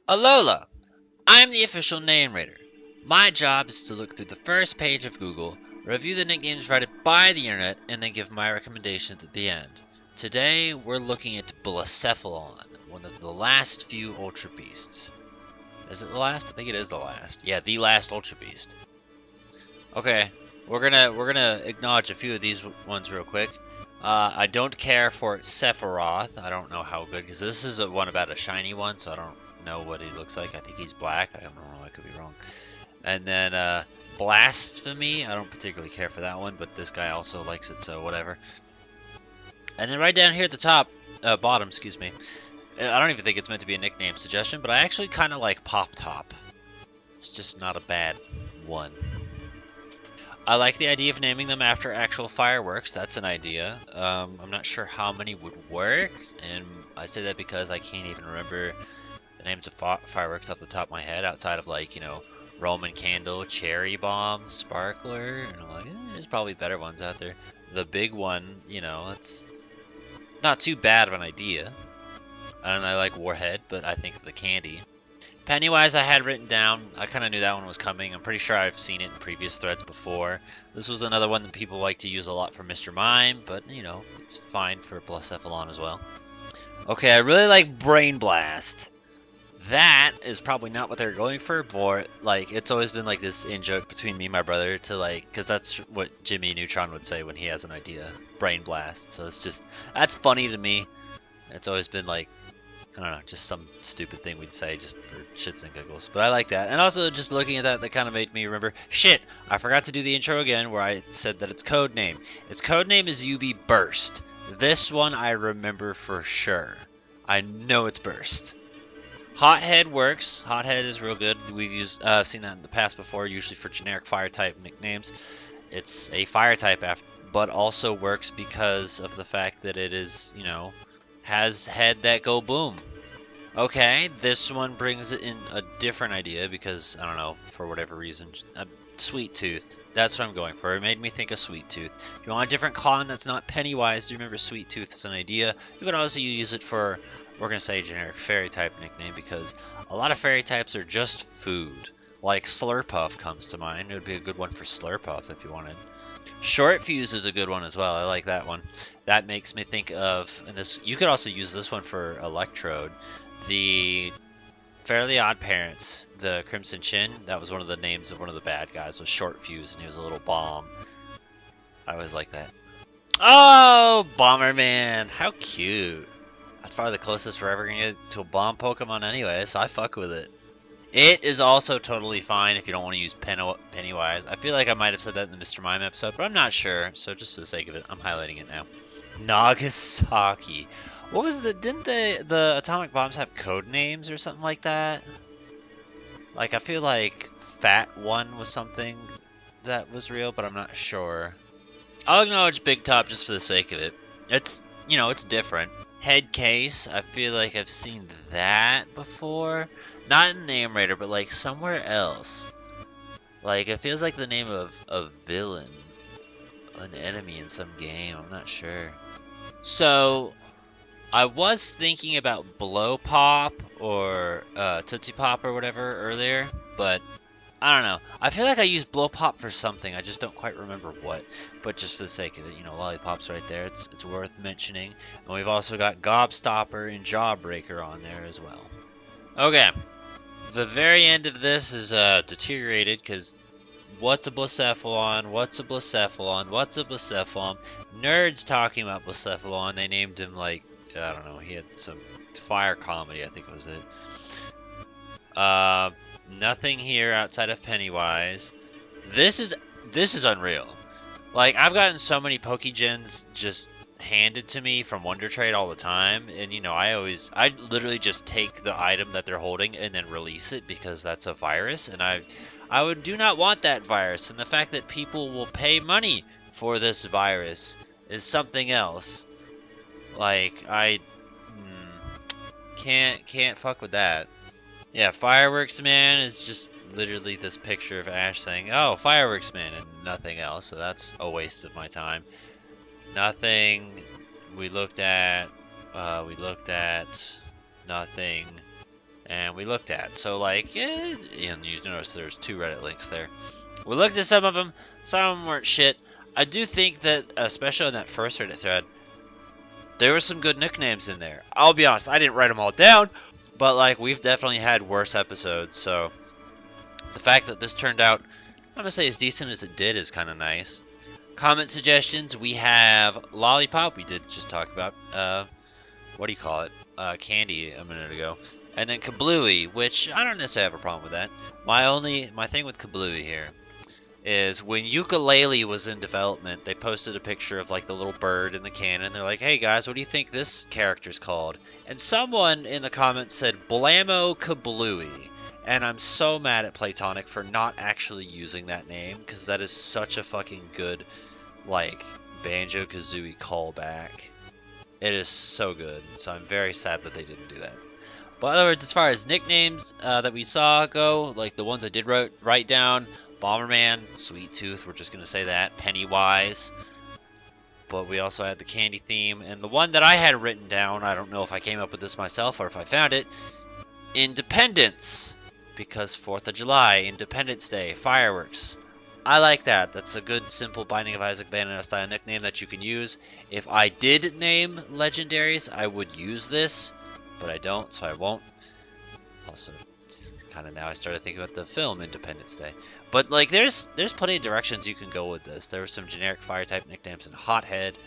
Alola! I'm the official name raider. My job is to look through the first page of Google, review the nicknames provided by the internet, and then give my recommendations at the end. Today, we're looking at Blacephalon, one of the last few Ultra Beasts. Is it the last? I think it is the last. Yeah, the last Ultra Beast. Okay, we're gonna acknowledge a few of these ones real quick. I don't care for Sephiroth. I don't know how good, because this is a one about a shiny one, so I don't know what he looks like. I think he's black. I don't know. I could be wrong. And then Blasphemy. I don't particularly care for that one, but this guy also likes it, so whatever. And then right down here at the top, bottom, excuse me. I don't even think it's meant to be a nickname suggestion, but I actually kind of like Pop Top. It's just not a bad one. I like the idea of naming them after actual fireworks. That's an idea. I'm not sure how many would work, and I say that because I can't even remember the names of fireworks off the top of my head outside of, like, you know, Roman Candle, Cherry Bomb, Sparkler, and I'm like, there's probably better ones out there. The big one, you know, it's not too bad of an idea. And I like Warhead, but I think of the candy. Pennywise I had written down. I kind of knew that one was coming. I'm pretty sure I've seen it in previous threads before. This was another one that people like to use a lot for Mr. Mime, but, you know, it's fine for Blacephalon as well. Okay, I really like Brain Blast. That is probably not what they're going for, but, like, it's always been, like, this in-joke between me and my brother to, like, because that's what Jimmy Neutron would say when he has an idea. Brain Blast. So it's just, that's funny to me. It's always been, like, I don't know, just some stupid thing we'd say just for shits and giggles. But I like that. And also, just looking at that, that kind of made me remember, shit, I forgot to do the intro again where I said that its code name. Its code name is UB Burst. This one I remember for sure. I know it's Burst. Hothead works. Hothead is real good. We've seen that in the past before, usually for generic fire type nicknames. It's a fire type, but also works because of the fact that it is, you know, has head that go boom. Okay, this one brings in a different idea because, I don't know, for whatever reason, Sweet Tooth. That's what I'm going for. It made me think of Sweet Tooth. If you want a different clown that's not Pennywise, do you remember Sweet Tooth as an idea? You can also use it for, we're going to say, generic fairy type nickname because a lot of fairy types are just food. Like Slurpuff comes to mind. It would be a good one for Slurpuff if you wanted. Short Fuse is a good one as well. I like that one. That makes me think of, and this, you could also use this one for Electrode. The Fairly Odd Parents, the Crimson Chin, that was one of the names of one of the bad guys, was Short Fuse, and he was a little bomb. I always like that. Oh, Bomberman! How cute. That's probably the closest we're ever gonna get to a bomb Pokemon anyway, so I fuck with it. It is also totally fine if you don't want to use Pennywise. I feel like I might have said that in the Mr. Mime episode, but I'm not sure. So just for the sake of it, I'm highlighting it now. Nagasaki. What was the? Didn't the atomic bombs have code names or something like that? Like, I feel like Fat One was something that was real, but I'm not sure. I'll acknowledge Big Top just for the sake of it. It's, you know, it's different. Head Case. I feel like I've seen that before. Not in Name Raider, but like somewhere else. Like, it feels like the name of a villain, an enemy in some game. I'm not sure. So, I was thinking about Blow Pop or Tootsie Pop or whatever earlier, but I don't know. I feel like I used Blow Pop for something. I just don't quite remember what. But just for the sake of it, you know, Lollipop's right there. It's worth mentioning. And we've also got Gobstopper and Jawbreaker on there as well. Okay. The very end of this is deteriorated because what's a Blacephalon? What's a Blacephalon? What's a Blacephalon? Nerds talking about Blacephalon. They named him, like, I don't know, he had some fire comedy, I think was it. Nothing here outside of Pennywise. This is unreal. Like, I've gotten so many Pokegens just handed to me from Wonder Trade all the time, and you know, I literally just take the item that they're holding and then release it because that's a virus, and I do not want that virus, and the fact that people will pay money for this virus is something else. Like, I can't fuck with that. Yeah, Fireworks Man is just literally this picture of Ash saying, "Oh, Fireworks Man," and nothing else, so that's a waste of my time. Nothing. We looked at nothing. and we looked at. So like, and you notice there's 2 Reddit links there. We looked at some of them. Some of them weren't shit. I do think that, especially on that first Reddit thread, there were some good nicknames in there. I'll be honest, I didn't write them all down, but like we've definitely had worse episodes. So the fact that this turned out, I'm gonna say as decent as it did, is kind of nice. Comment suggestions, we have Lollipop, we did just talk about, what do you call it, Candy a minute ago, and then Kablooey, which I don't necessarily have a problem with that. My thing with Kablooey here is when Yooka-Laylee was in development, they posted a picture of like the little bird in the can, and they're like, hey guys, what do you think this character's called? And someone in the comments said Blamo Kablooey. And I'm so mad at Platonic for not actually using that name, because that is such a fucking good, like, Banjo-Kazooie callback. It is so good, so I'm very sad that they didn't do that. But in other words, as far as nicknames that we saw go, like the ones I did write down, Bomberman, Sweet Tooth, we're just going to say that, Pennywise. But we also had the candy theme, and the one that I had written down, I don't know if I came up with this myself or if I found it, Independence. Because 4th of July, Independence Day, fireworks. I like that. That's a good, simple Binding of Isaac Bayonetta style nickname that you can use. If I did name legendaries, I would use this, but I don't, so I won't. Also, kind of now I started thinking about the film Independence Day. But like, there's plenty of directions you can go with this. There were some generic fire type nicknames and Hothead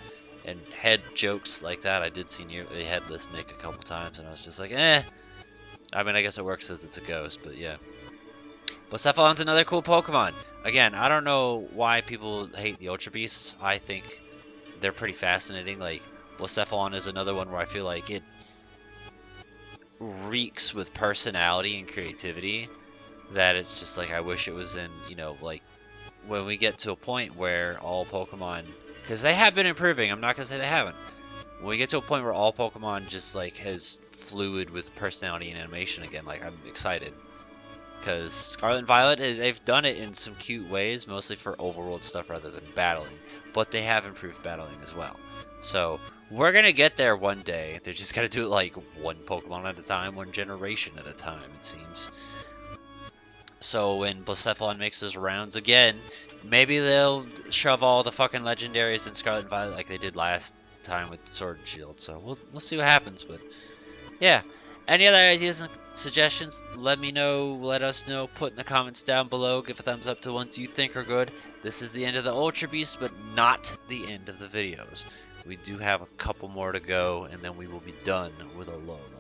and head jokes like that. I did see they had this Nick a couple times, and I was just like, eh. I mean, I guess it works as it's a ghost, but yeah. Blacephalon's another cool Pokemon. Again, I don't know why people hate the Ultra Beasts. I think they're pretty fascinating. Like, Blacephalon is another one where I feel like it reeks with personality and creativity. That it's just like, I wish it was in, you know, like, when we get to a point where all Pokemon... Because they have been improving, I'm not going to say they haven't. When we get to a point where all Pokemon just, like, has fluid with personality and animation again, like, I'm excited. Because Scarlet and Violet, they've done it in some cute ways, mostly for overworld stuff rather than battling. But they have improved battling as well. So, we're going to get there one day. They're just going to do it, like, one Pokemon at a time, one generation at a time, it seems. So, when Blacephalon makes his rounds again, maybe they'll shove all the fucking legendaries in Scarlet and Violet like they did last time with Sword and Shield. So, we'll see what happens, but... yeah, any other ideas and suggestions, let me know, let us know, put in the comments down below, give a thumbs up to ones you think are good. This is the end of the Ultra Beast, but not the end of the videos. We do have a couple more to go, and then we will be done with Alola.